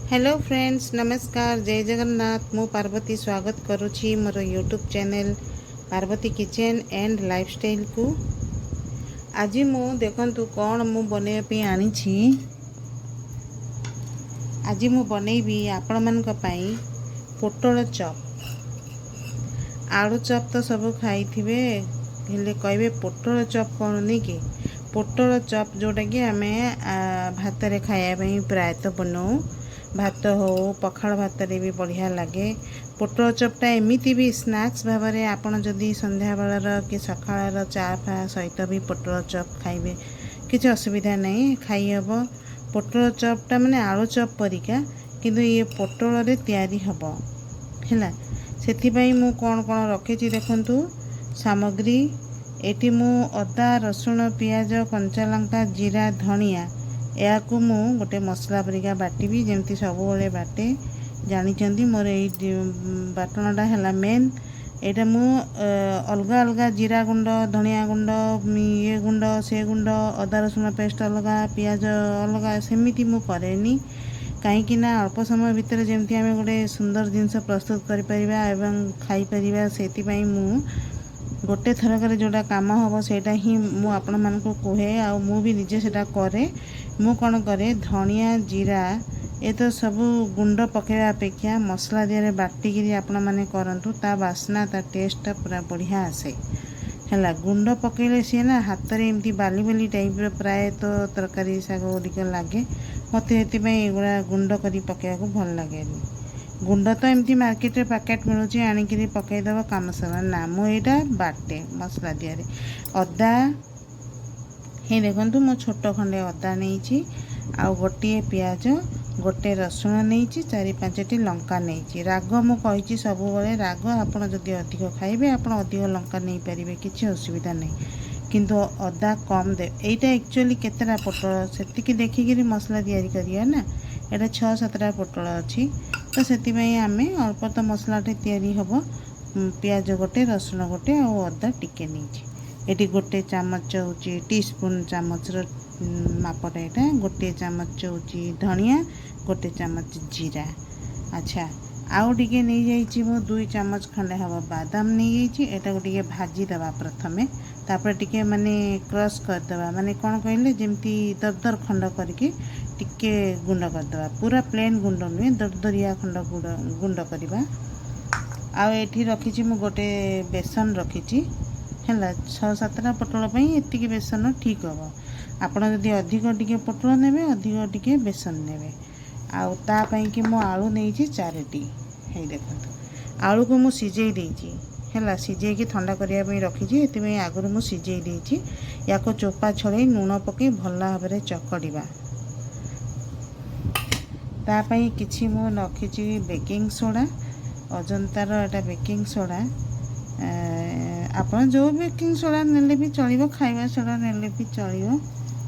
Hello friends, नमस्कार, जय जगन्नाथ। मु पार्वती स्वागत करुछि मोर YouTube channel Parvati kitchen and lifestyle को। आज मु देखंतु कौन मु बनैया आनी छी। आज मु बनैबी आपण मानक पई पोटल चप। आलू चप तो सब खाई थिबे, हेले कहबे पोटल चप कौन नहीं कि पोटल चप जोटा कि आम भात रे खाया पई प्रायतः बनाऊ। भात हो पखाड़ भात रे भी बढ़िया लगे। पोटल चपटा एमिति भी स्नैक्स भाव में आपड़ जदि संध्या बेलर कि सकाळ चा फा सहित भी पोटल चप खाइबे किसी असुविधा नहीं, खाइहब। पोटल चपटा माने आलू चप परिका, किंतु ये पोटल रे तैयारी हब हैला। सेथिपाई मु कौन कौन रखी देखंतु सामग्री। एटी मु अदा रसुण पियाज कंचा लंका जीरा धनिया या मु गोटे मसला परिका बाटिबी जेमती सब बेले बाटे। जानी मोर ये बाटणटा है मेन। एटा मु अलग अलग जीरा गुंड धनिया गुंड ये गुंड से गुंड अदा रसुण पेस्ट अलग पियाज अलग सेमिति मु करेनी। कहीं ना अल्प समय भितर जमती आम गोटे सुंदर जिनस प्रस्तुत करिपरिबा एवं खाई परिबा, सेतिपई मु गोटे थरक जोटा काम हम सेटा ही मु आपण मानकु कहे। आ मु भी निजे सेटा करे। मु कौन करे धनिया जीरा ये तो सब गुंड पकेवा अपेक्षा मसला दिया बाटिकी आपण मैंने करंतु, ता बास्ना ता टेस्टा पूरा बढ़िया आसे है। गुंड पकेले सी ना हाथ में एमती बाली बाली टाइप प्राय तो तरकारी शाग गुड़िक लगे। मत एगुड़ा गुंड कर पकेवा भल लगे। गुंड तो एमती मार्केट रे पैकेट मिलूँ आणिकी पकईदेव काम सर ना। मुझा बाटे मसला दिया अदा हे देखंतु मो छोट खंडे अदा नहीं, आउ गोटे पियाज गोटे रसुण नहीं, चारि पांचटी लंका नहीं। राग मु कही सब बेले राग आपड़ जदि अधिक खाइबे आप अधिक लंका नहीं पारे, किसी असुविधा नहीं, किंतु अदा कम दे। यहीटा एक्चुअली केतेटा पोटल से देखिकी मसला तैयारी करिया ना। एटा 6-7टा पोटल अच्छी तो से आम अल्प तो मसलाटे तैयारी हम। पियाज गोटे रसुण गोटे और अदा टिके नहीं। एटी गोटे चामच होची टीस्पून चामच मापटा यहाँ गोटे चामच होची धनिया गोटे चामच जीरा। अच्छा आउ टिके नहीं जाइए मो 2 चामच खंडे हम बादाम नहीं जाइए। एटा टिके भाजी दबा प्रथमे, तापर टिके माने क्रश करदबा, माने कौन कहले जमती दरदर खंड करके टिके गुंड करदबा। पूरा प्लेन गुंड नुहे, दरदरिया खंड गुंड करवा। आउ एठी रखी मु गोटे बेसन रखी है। 6-7टा पोटल एतिकी बेसन ठीक हम। आपड़ जदि अधिक टिके पोटल नेबे अधिक टिके बेसन नेबे। आउ तापाई कि मो आलू नहीं 4टी है। देखो आलू को मु सिझे देइछि है, सिझे कि ठंडा करने रखी। ये आगुरी मु सिझे देइछि। या को चोपा छड़े लुण पकई भल भाव में चकड़िबा। तापाई किछि मु रखी बेकिंग सोडा, अजंतार एटा बेकिंग सोडा। आप जो बेकिंग सोडा नेले भी चलो, खाଇବା सोडा नेले भी चलो।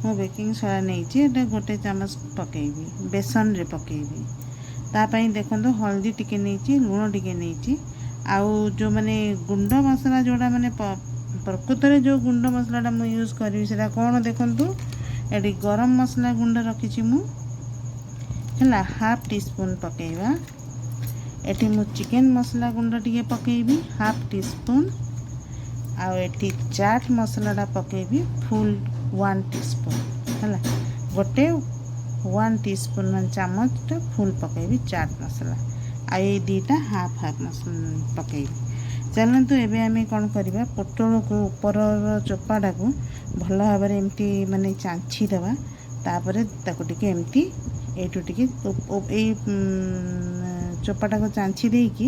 मु बेकिंग सोडा नहीं गोटे चामच पकेबी बेसन रे पकेबी। तापाई देखो हल्दी टिके नहीं, लुण टिके नहीं। आउ जो माने गुंड मसला जोड़ा माने प्रकृत में जो गुंड मसलाटा मु यूज करी सेटा कौन देखंतु। एटी गरम मसला गुंड रखी मु है 1/2 टीस्पून पकेबा। एटी मु चिकन मसला गुंड टिके पकेबी 1/2 टीस्पून। आउ एटी चाट मसलाटा पकेबी फुल 1 टीस्पून है। गोटे 1 टीस्पून मान चामच फुल पकेबी चाट मसला। आ ये 2टा हाफ मसला पकेबी। चलतु एबे आमे कौन करवा पोटल को ऊपर चोपाटा को भल भाव में एमती माने चांछी देवा। तापर ताको टिके एमती एटू टिके चोपाटा को चांछी देकी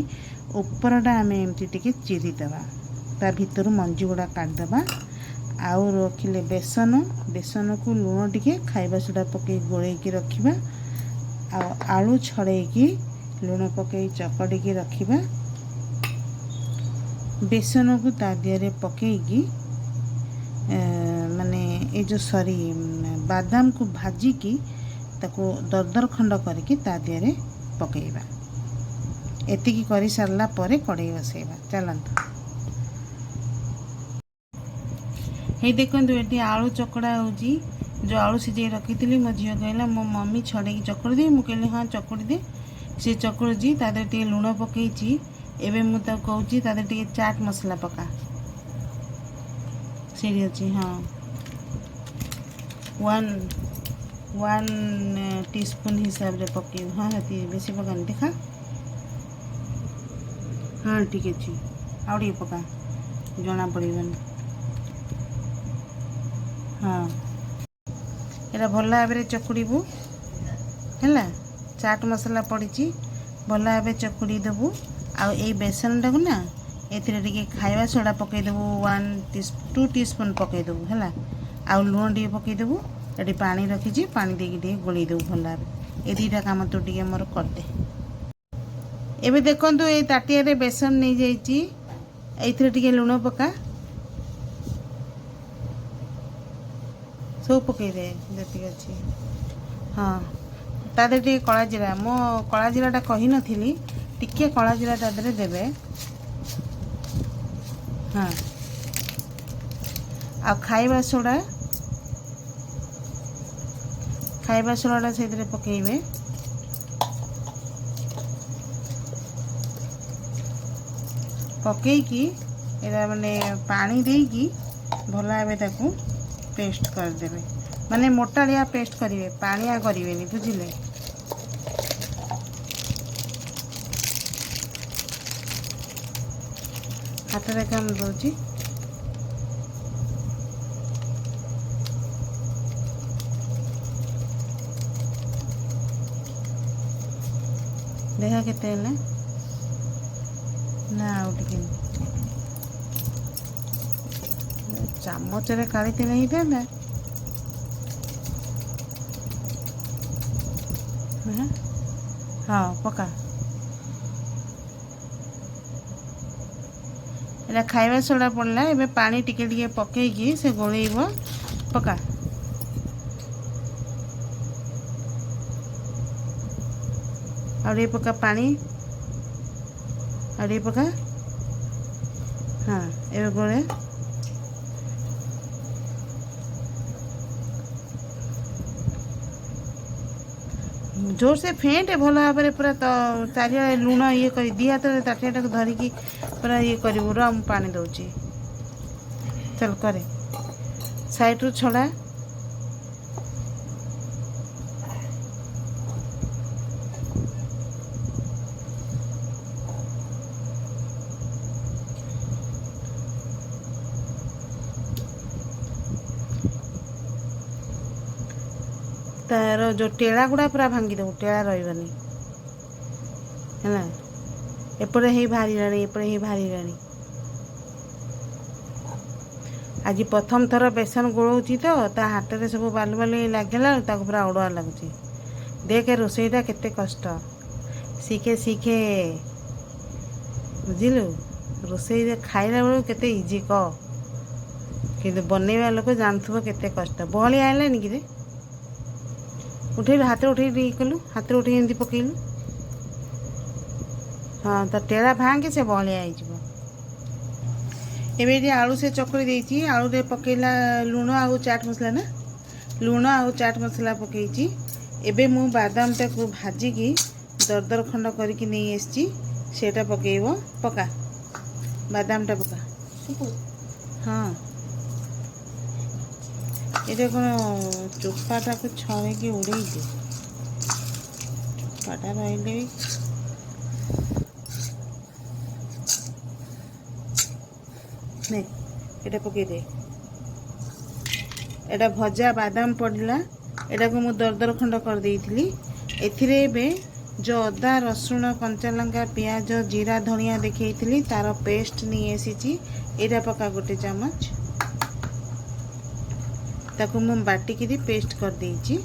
ऊपरटा आम एमती टिके चिरी देवा। ता भीतर मंजी गुड़ा काटदेवा। आउ रखिले बेसन, बेसन को लुण टिके खाइबा सोडा पकई गोलैकी रखिबा। आलू छड़ेकी लुण पकई चकड़िकी रखिबा। बेसन को ता दिहरे पकईकी माने ये जो सॉरी बादाम को भाजिकी ताको दरदर खंड करके ता दिहरे पकईबा। एतिकी करि सारला परे कड़ाई बसैबा। चलंतु हे देखंतु एटी आलू चकड़ा होची। जो आलू सिझे रखी थी मो झील कहला मो मम्मी छड़े चकुड़ी दे मुझे हाँ चकुड़ी दे सी चकुड़ी तादे टे लुण पकई एवं मुझे कहूँ तादे टे चाट मसला पका सीढ़ी अच्छी हाँ 1 टीस्पून हिसाब से पक हाँ ये बेस पकानी देखा हाँ ठीक अच्छे आउ पका जना पड़न हाँ यहाँ भल भाव चकुड़ू है चाट मसला पड़ी भल भाव चकुड़ी देबू आई बेसन टाक ना ये खाଇବା सोडा पकईदेबू 2 टीस्पून पकईदेबू है आउ लुण टे पकईदेबू ये पानी रखी पानी देकी गोल देबू भल भाव ये दुईटा कम तू टे मोर करदे एबे देखंतु ये ताटिया बेसन नहीं जाइए ये लुण पका सब पकईदे जी अच्छी हाँ तादे टे कला जीरा मो कला जीराटा कही नथिली टिके कला जीरा तादे देबे हाँ आ खाଇବା सोडाटा से पकईबे पकईकी एरा माने पानी देकी भल भाव ताकू पेस्ट करदेवे माने मोटालिया पेस्ट करेंगे पानिया करेंगे बुझिले हाथ रे काम दूची देखा केते ना आउ चामच रे काढ़ी नहीं था हाँ पका एटा खाଇବା सोडा पड़ला एबे पानी टिके टिके पकईकी से गोलेब पका और पका पानी और पका हाँ ए गोले जोर से फेंटे भल भाव में पूरा तो चारिया लुण ये कर दी हाथ ताटिया धरिकी पूरा ये करूँ रहा पानी दूची चल करे साइड रू छड़ा तार जो टेड़ा गुड़ा पूरा भांगी देव टेड़ा रही है एपटे ही भारी राणी एपटे ही भारी राणी आज प्रथम थर बेसन गोलौची तो ता हाथ में सब बालू बालू लगेगा पूरा अड़ुआ लगुच देख रोसईटा केते कष्ट शिखे शिखे बुझिलु रोसई खाइला बेलू केते इजी कह कि बनैवा लोक जानथुब केते कष्ट बहली आइलानी कि उठेलु हाथ उठे कलु हाथ उठे एमती पकईलु हाँ तो टेड़ा भांगे से बहलिया एबे आलू से चकड़ी देती आलू रे पकईला लुण आउ चाट मसला ना लुण आउ चाट मसला पकईची एबे मु बादाम टाकू भाजिकी दरदर खंड करके नहीं आसी सेटा पकईब पका बादाम टा पका हाँ ये कौन चोपाटा को छड़े की उड़े दे चोपाटा रही ये पकई दे एटा भजा बादाम पड़ला एटा को मु दरदर खंड कर देइथिली एथिरे बे जो अदा रसुण कंचा लंका पियाज जीरा धनिया देखी तार पेस्ट नहीं आसी एटा पका गोटे चमच ताकू मु बाटिकी पेस्ट कर देइची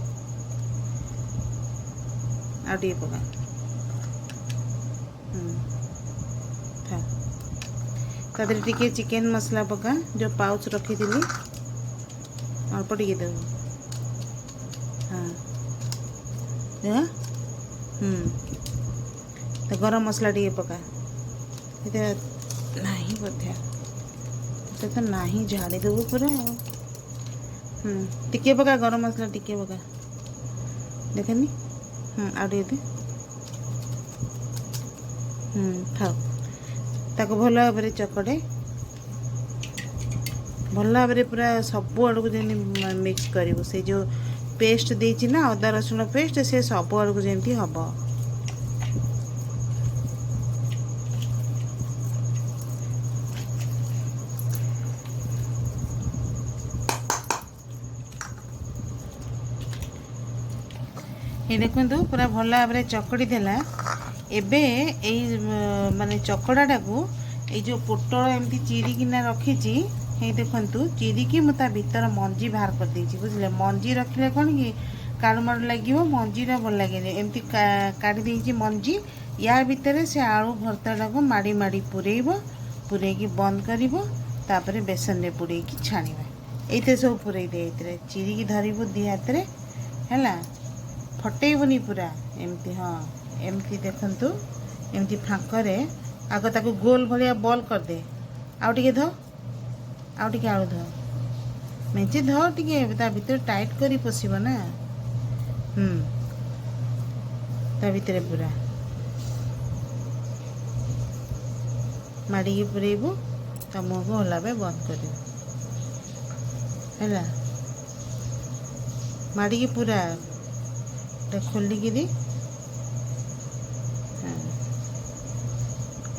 आउटे पका तादर टिके चिकेन मसला पका जो पाउच रखी थी अल्प टिके देव हाँ तो गरम मसला टिके पका ये नहीं बोधे तो नहीं झाड़ी देबू पूरा टिके पका गरम मसला टिके पका देखनी आड़े दे थाओ ताको भल भाव चकड़े भल भाव पूरा सब आड़ को जमी मिक्स करूँ से जो पेस्ट देती ना अदा रसुण पेस्ट से सब आड़ को जमी हम ये देखो पूरा भल भाव चकड़ी देला एबे माने चकड़ाटा को ये जो पोटल एमती चिरिकिना रखी ये देखु चिरिकी मुझे भीतर मंजी बाहर कर देछि बुझले मंजी रखिले कौन कि काड़ुमाड़ लगे मंजीटा भल लगे एमती काढ़ी देछि मंजी यार भितर से आलू भर्ताटा को माड़ी माड़ी पुरेब पुरेकी बंद कर बेसन रे बुड़ेकी छाणीबा ये सब पुरे दे चिरिकी धरबू दी हाथ में है फटेबनी पूरा एमती हाँ एमती देखंतु एमती फांकरे आग ताको गोल भलिया बॉल कर दे आउ टिके ध आउ टिके आलू ध मेचे ध टिके ता भीतर टाइट करी पसिबो ना ता भीतर पूरा माड़ी के पुरेबू ता मुँह को हलाबे बंद कर है माड़ी के पूरा खोलिकी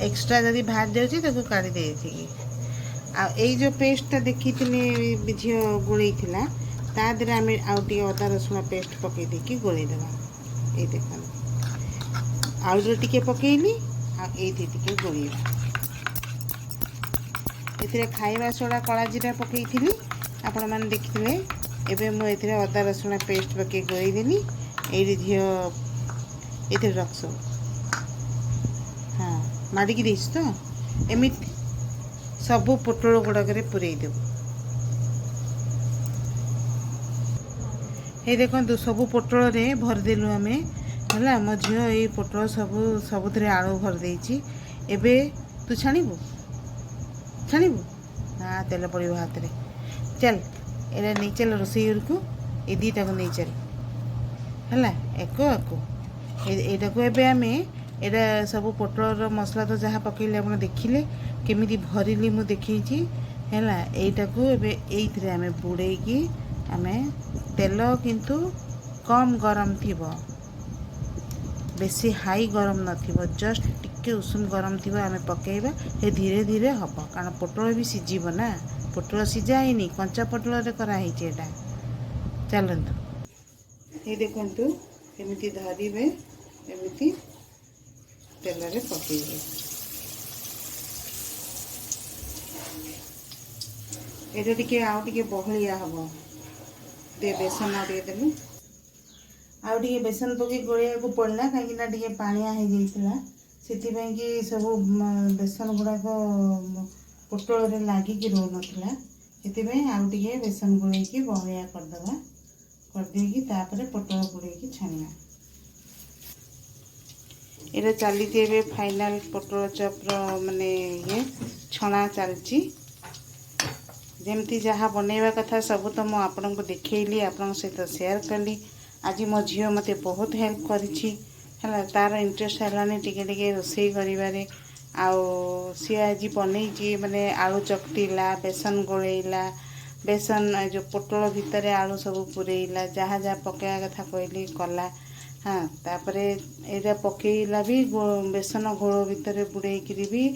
एक्स्ट्रा जदि बाहर जाऊँगी तो काढ़ी दे जो पेस्टा देखी झी गोलई ता देहरे आम आउ टे अदा रसुण पेस्ट पकई देकी गोलई देवा ये देख आलू टिके पकईली आते टिके गोलैबा ये खाइबा सोडा कला जीरा पकई आपण मैंने देखिए एबे मु एथिरे अदा रसुण पेस्ट पकई गोलई देली ये झील ये रख सब हाँ माड़िकी देस तो एमती सबू पोटल गुड़ाक पूरे देव ये देखो सबू पोटल रे भरदेलु आम है मो झील ये पोटल सबुथ आलू भरदे एबे तू छाणीबू हाँ तेल पड़ो हाथ में चल ये नहीं चल रोसई को ये दीटा को नहीं चल है एको यहाँ को एबे आम एटा सब पोटल मसला तो जहाँ पकईले आप देखिले केमी भरली मु देखी है यहीटा को ये आम बुड़ेकी आम तेल किंतु कम गरम थी बेसी हाई गरम न जस्ट टिके उषुम गरम थी आम पकईबा ये धीरे धीरे हम कारण पोटल भी सीझब ना पोटल सीझा है कंचा पोटल कराई चलतु ये देखु एमती धरवे एमती तेल रे पकईबे ये टिके आउ टिके बहलिया हम दे बेसन आगे देलु आउ टिके बेसन पकई गोलिया को पड़ला कहीं पानिया हो जाइला से सब बेसन गुड़ाक पोटल रे लागिक रोन से आउ टिके बेसन गोलैकी बहलिया करदे करदेकी पोटल बुड़ेकी छाणिया ये चली फाइनाल पोटल चप्र माने ये छणा चलची जमती जहाँ बनैबा कथा सब तो मुझे आपन को देखली आपण सहित शेयर कली आज मो झी मते बहुत हेल्प करिछि है तार इंटरेस्ट है टिके टिके रोसई करिबारे आउ सी आज बनई माने आलू चकटीला बेसन गोलैला बेसन जो पोटल भितर आलू सब पुरेला जहाँ जहाँ पकड़ा कथा कहली कला हाँ तापरे एटा पकईला भी बेसन घोल भितर बुड़ेकी भी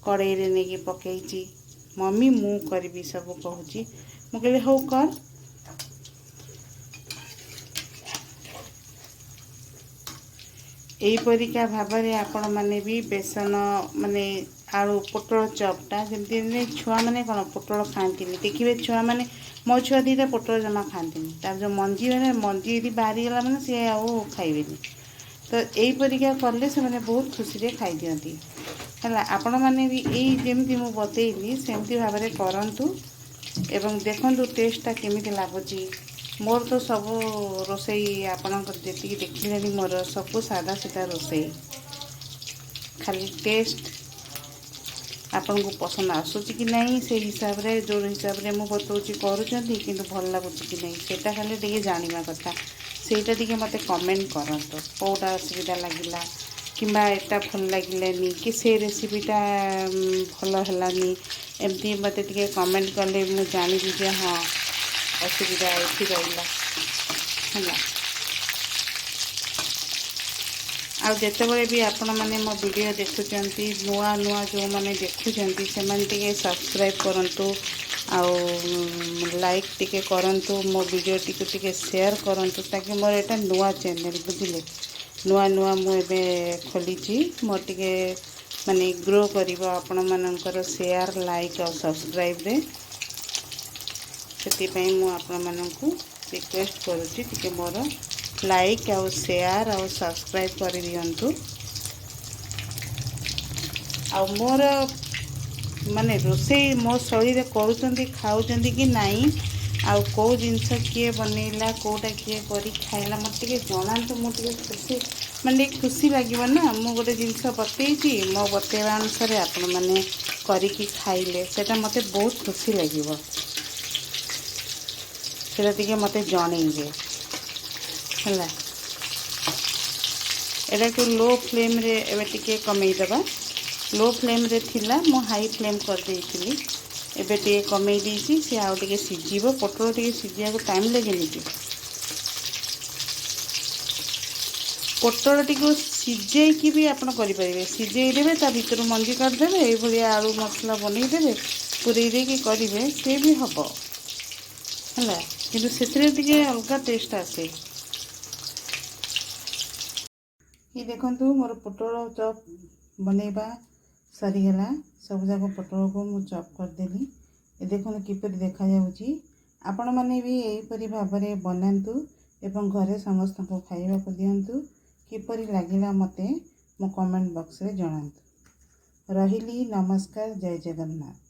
कड़ई रे नहीं पकई मम्मी मु करी सब कहूँ मु कहली हौ कर यहीपरिका भाव आपण मैंने भी बेसन माने आलू पोटल चपटा जमी छुआ मैंने कौन पोटल खाती देखिए छुआ मैंने मो छुआ दीटा पोटल जमा खाती तार जो मंजी मंजी यदि बाहरी गला मैंने सी आउ खाइबे तो यहीपरिका कले से मैंने बहुत खुशी रे खाई दियंती है आपण मैंने भी यही जमी मुझे बतैली सेमती भाव में करूँ एवं देखु टेस्टा केमी लगुच मोर तो सब रोसई आपण जी देखिले मोर सब सादा सीधा रोसई खाली टेस्ट आपन को पसंद आसूची कि नहीं से हिसाब रे जो हिसाब रे मु बताऊँगी करूँगी कि भल लगुच कि नहीं सेटा खाली टे जाना कथा सेटा टे मत कमेंट करंतु कौटा असुविधा लगिला किंबा एटा भल लगिलानी कि से रेसिपीटा भल हलानी एमती मत टे कमेंट कले मु जानी जे हाँ असुविधा ये रहा है। आ जितेबाला भी आपण मैंने मो वीडियो देखुंत नुआ नुआ जो मैंने देखुंत से सब्सक्राइब करूँ लाइक टिके करूँ मो वीडियो टी शेयर करूँ ताकि मोर एटा नुआ चैनल बुझिले नुआ नुआ मुझे खोली मोर टे माने ग्रो कर आपण मानकर शेयर लाइक और सब्सक्राइब रे से आपण मानकू रिक्वेस्ट करुच्ची टिके मोर लाइक आउ शेयर आउ सब्सक्राइब कर दियंतु आ मोर माने रोसई मो शैली रे करूचंती खाउचंती कि नहीं आउ को जिनस किए बनैला कोटा किए करी खाइला मत टे जनातु मु टे खुशी माने खुशी लगे ना मु गोटे जिनस बतईची मो बतेवा अनुसार आपण माने करिकी खाइले सेटा मते बहुत खुशी लगिवो सेटा टिके मते जणैबे है एटा को लो फ्लेम रे एबे टिके कमई दबा लो फ्लेम रे थिला मो हाई फ्लेम कर देइथिली एबे टिके कमई देइछि से आउ टिके सिझिबो पोटल टिके सिझिया को टाइम लागेनी कि पोटल टिके सिझे कि भी आपण करि परिबे सिझे देबे ता भीतर मंजी काट देबे एई भलिया आलू मसला बनै देबे पुरै दे कि करिवे से भी हबो हला किंतु सेतरे टिके अलगा टेस्ट आसे। ये देखंतु मोर पोटल चॉप बनैबा सरीगला सब जाक पोटल को मु चॉप करदेली ये देखो किपरि देखा जाउची आपण माने भी एहीपरि भाबरे बनांतु एवं घरे समस्त को खाइबा को दियंतु किपरि लागिला मते मो कमेंट बॉक्स रे जणांतु। रहिली नमस्कार जय जगन्नाथ।